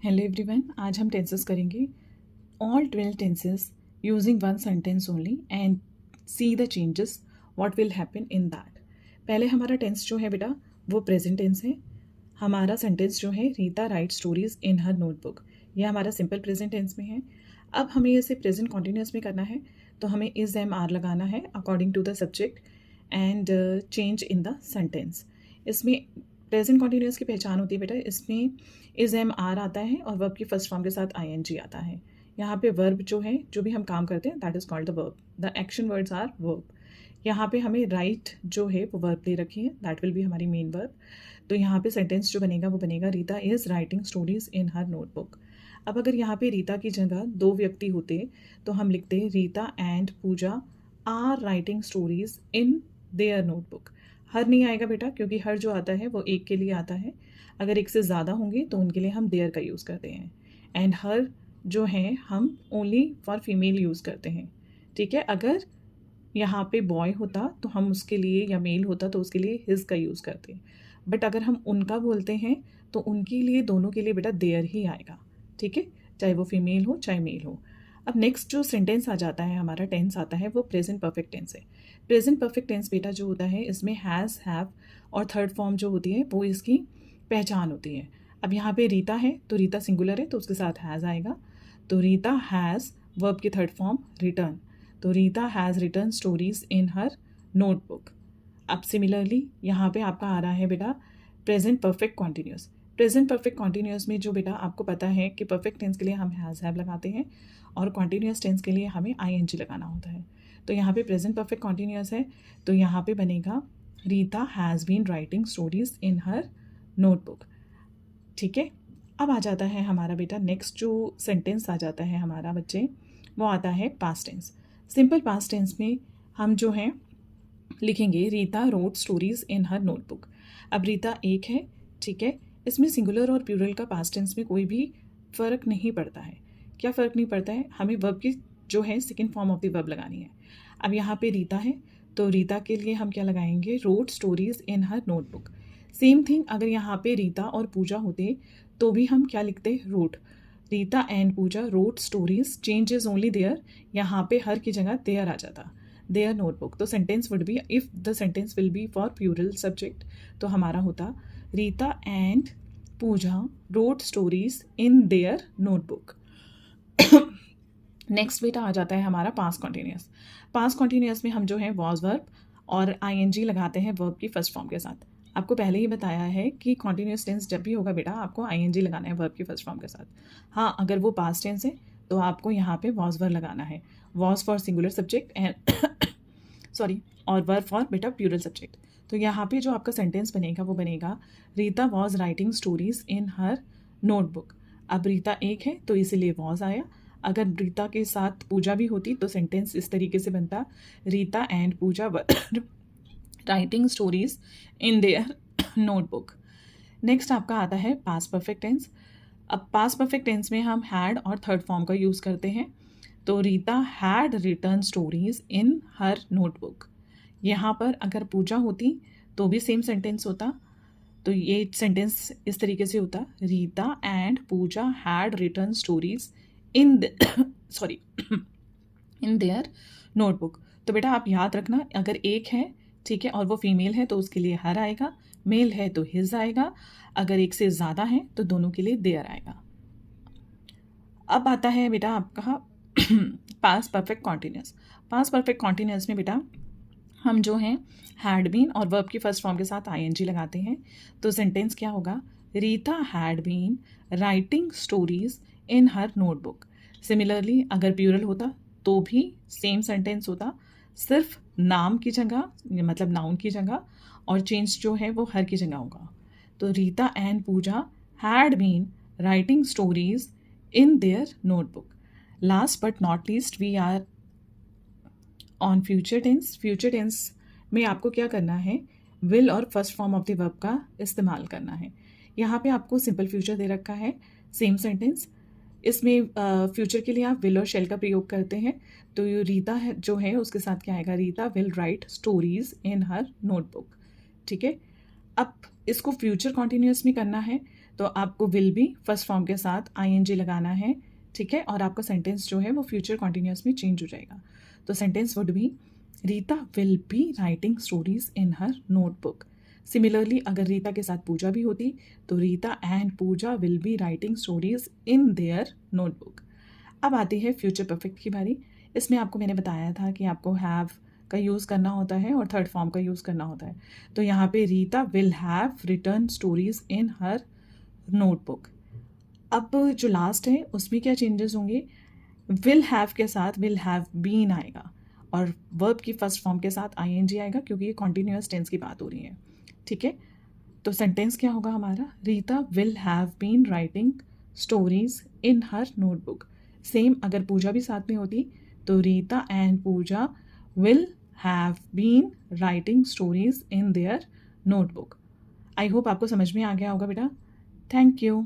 Hello everyone, आज हम tenses करेंगे all 12 tenses using one sentence only and see the changes what will happen in that. पहले हमारा tense जो है बेटा वो प्रेजेंट टेंस है। हमारा सेंटेंस जो है Rita right stories in her notebook, ये हमारा सिंपल प्रेजेंट टेंस में है। अब हमें इसे प्रेजेंट कॉन्टिन्यूस में करना है, तो हमें इज एम आर लगाना है according to the subject and change in the sentence. इसमें प्रेजेंट कॉन्टिन्यूस की पहचान होती है बेटा, इसमें इज एम आर आता है और वर्ब की फर्स्ट फॉर्म के साथ आई एन जी आता है। यहाँ पे वर्ब जो है, जो भी हम काम करते हैं that is called the verb, the action words are verb. यहाँ पे हमें राइट जो है वो वर्ब ले रखी है, दैट विल बी हमारी मेन वर्ब। तो यहाँ पे सेंटेंस जो बनेगा वो बनेगा Rita is writing stories in her notebook. अब अगर यहाँ पे रीता की जगह दो व्यक्ति होते तो हम लिखते Rita and Pooja are writing stories in their notebook. हर नहीं आएगा बेटा, क्योंकि हर जो आता है वो एक के लिए आता है। अगर एक से ज़्यादा होंगे तो उनके लिए हम देयर का यूज़ करते हैं, एंड हर जो है हम ओनली फॉर फीमेल यूज़ करते हैं। ठीक है, अगर यहाँ पे बॉय होता तो हम उसके लिए, या मेल होता तो उसके लिए हिज का यूज़ करते हैं। बट अगर हम उनका बोलते हैं तो उनके लिए, दोनों के लिए बेटा देयर ही आएगा। ठीक है, चाहे वो फीमेल हो चाहे मेल हो। अब नेक्स्ट जो सेंटेंस आ जाता है, हमारा टेंस आता है, वो प्रेजेंट परफेक्ट टेंस है। प्रेजेंट परफेक्ट टेंस बेटा जो होता है, इसमें हैज़, हैव और थर्ड फॉर्म जो होती है वो इसकी पहचान होती है। अब यहाँ पे रीता है तो रीता सिंगुलर है तो उसके साथ हैज़ आएगा। तो रीता हैज़ वर्ब की थर्ड फॉर्म रिटर्न, तो Rita has return stories in her notebook. अब सिमिलरली यहाँ पे आपका आ रहा है बेटा present perfect continuous. Present perfect continuous में जो बेटा आपको पता है कि परफेक्ट टेंस के लिए हम हैज़, हैव लगाते हैं और कॉन्टिन्यूस टेंस के लिए हमें आई एन जी लगाना होता है। तो यहाँ पे प्रेजेंट परफेक्ट कॉन्टिन्यूस है, तो यहाँ पे बनेगा Rita has been writing stories in her notebook. ठीक है, अब आ जाता है हमारा बेटा नेक्स्ट जो सेंटेंस आ जाता है हमारा बच्चे, वो आता है past tense. Simple past tense में हम जो हैं लिखेंगे Rita wrote stories in her notebook. अब रीता एक है, ठीक है, इसमें सिंगुलर और प्लूरल का पास्ट टेंस में कोई भी फ़र्क नहीं पड़ता है। क्या फ़र्क नहीं पड़ता है, हमें वर्ब की जो है second form of the verb लगानी है। अब यहाँ पे रीता है तो रीता के लिए हम क्या लगाएंगे, wrote stories in her notebook. Same thing अगर यहाँ पे रीता और पूजा होते तो भी हम क्या लिखते, wrote. Rita and Puja wrote stories, change is only there, यहाँ पे हर की जगह देयर आ जाता, देयर नोटबुक। तो sentence would be, if the sentence will be for plural subject तो हमारा होता Rita and Puja wrote stories in their notebook. Next बेटा आ जाता है हमारा पास्ट कॉन्टिन्यूस। पास्ट कॉन्टिन्यूस में हम जो है वॉज वर्ब और आई एन जी लगाते हैं वर्ब की फर्स्ट फॉर्म के साथ। आपको पहले ही बताया है कि कॉन्टिन्यूस टेंस जब भी होगा बेटा आपको आई एन जी लगाना है वर्ब की फर्स्ट फॉर्म के साथ। हाँ, अगर वो पास्ट टेंस है तो आपको यहाँ पे वॉज वर्ब लगाना है, was for singular subject and sorry, और वर्ब फॉर बेटा प्लूरल सब्जेक्ट। तो यहाँ पे जो आपका सेंटेंस बनेगा वो बनेगा Rita was writing stories in her notebook. अब रीता एक है तो इसीलिए वॉज आया। अगर रीता के साथ पूजा भी होती तो सेंटेंस इस तरीके से बनता Rita and Puja writing stories in their notebook. Next आपका आता है पास्ट परफेक्ट टेंस। अब पास्ट परफेक्ट टेंस में हम हैड और थर्ड फॉर्म का यूज़ करते हैं। तो Rita had written stories in her notebook. यहाँ पर अगर पूजा होती तो भी सेम सेंटेंस होता, तो ये सेंटेंस इस तरीके से होता Rita and Puja had written stories in sorry in their notebook. तो बेटा आप याद रखना, अगर एक है ठीक है और वो फीमेल है तो उसके लिए हर आएगा, मेल है तो हिज आएगा, अगर एक से ज़्यादा है तो दोनों के लिए देयर आएगा। अब आता है बेटा आपका past perfect continuous. Past perfect continuous में बेटा हम जो हैं हैड बीन और वर्ब की फर्स्ट फॉर्म के साथ आई एन जी लगाते हैं। तो सेंटेंस क्या होगा, Rita had been writing stories in her notebook. Similarly अगर प्लूरल होता तो भी सेम सेंटेंस होता, सिर्फ नाम की जगह, मतलब नाउन की जगह, और चेंज जो है वो हर की जगह होगा। तो Rita and Puja had been writing stories in their notebook. Last but not least we are on future tense. Future tense में आपको क्या करना है, विल और first form of the verb का इस्तेमाल करना है। यहाँ पे आपको सिंपल फ्यूचर दे रखा है, सेम सेंटेंस। इसमें फ्यूचर के लिए आप विल और शेल का प्रयोग करते हैं। तो ये रीता है जो है उसके साथ क्या आएगा, Rita will write stories in her notebook. ठीक है, अब इसको फ्यूचर कॉन्टिन्यूस में करना है तो आपको विल भी फर्स्ट फॉर्म के साथ ING लगाना है, ठीक है, और आपका सेंटेंस जो है वो फ्यूचर कॉन्टिन्यूस में चेंज हो जाएगा। तो sentence would be Rita will be writing stories in her notebook. Similarly अगर रीता के साथ पूजा भी होती तो Rita and Puja will be writing stories in their notebook. अब आती है फ्यूचर परफेक्ट की बारी। इसमें आपको मैंने बताया था कि आपको हैव का यूज़ करना होता है और थर्ड फॉर्म का यूज़ करना होता है। तो यहाँ पे Rita will have return stories in her notebook. अब जो लास्ट है उसमें क्या चेंजेस होंगे, विल हैव के साथ विल हैव बीन आएगा और वर्ब की फर्स्ट फॉर्म के साथ ING आएगा क्योंकि ये कॉन्टिन्यूअस टेंस की बात हो रही है, ठीक है। तो सेंटेंस क्या होगा हमारा, Rita will have been writing stories in her notebook. Same अगर पूजा भी साथ में होती तो Rita and Puja will have been writing stories in their notebook. I hope आपको समझ में आ गया होगा बेटा। Thank you.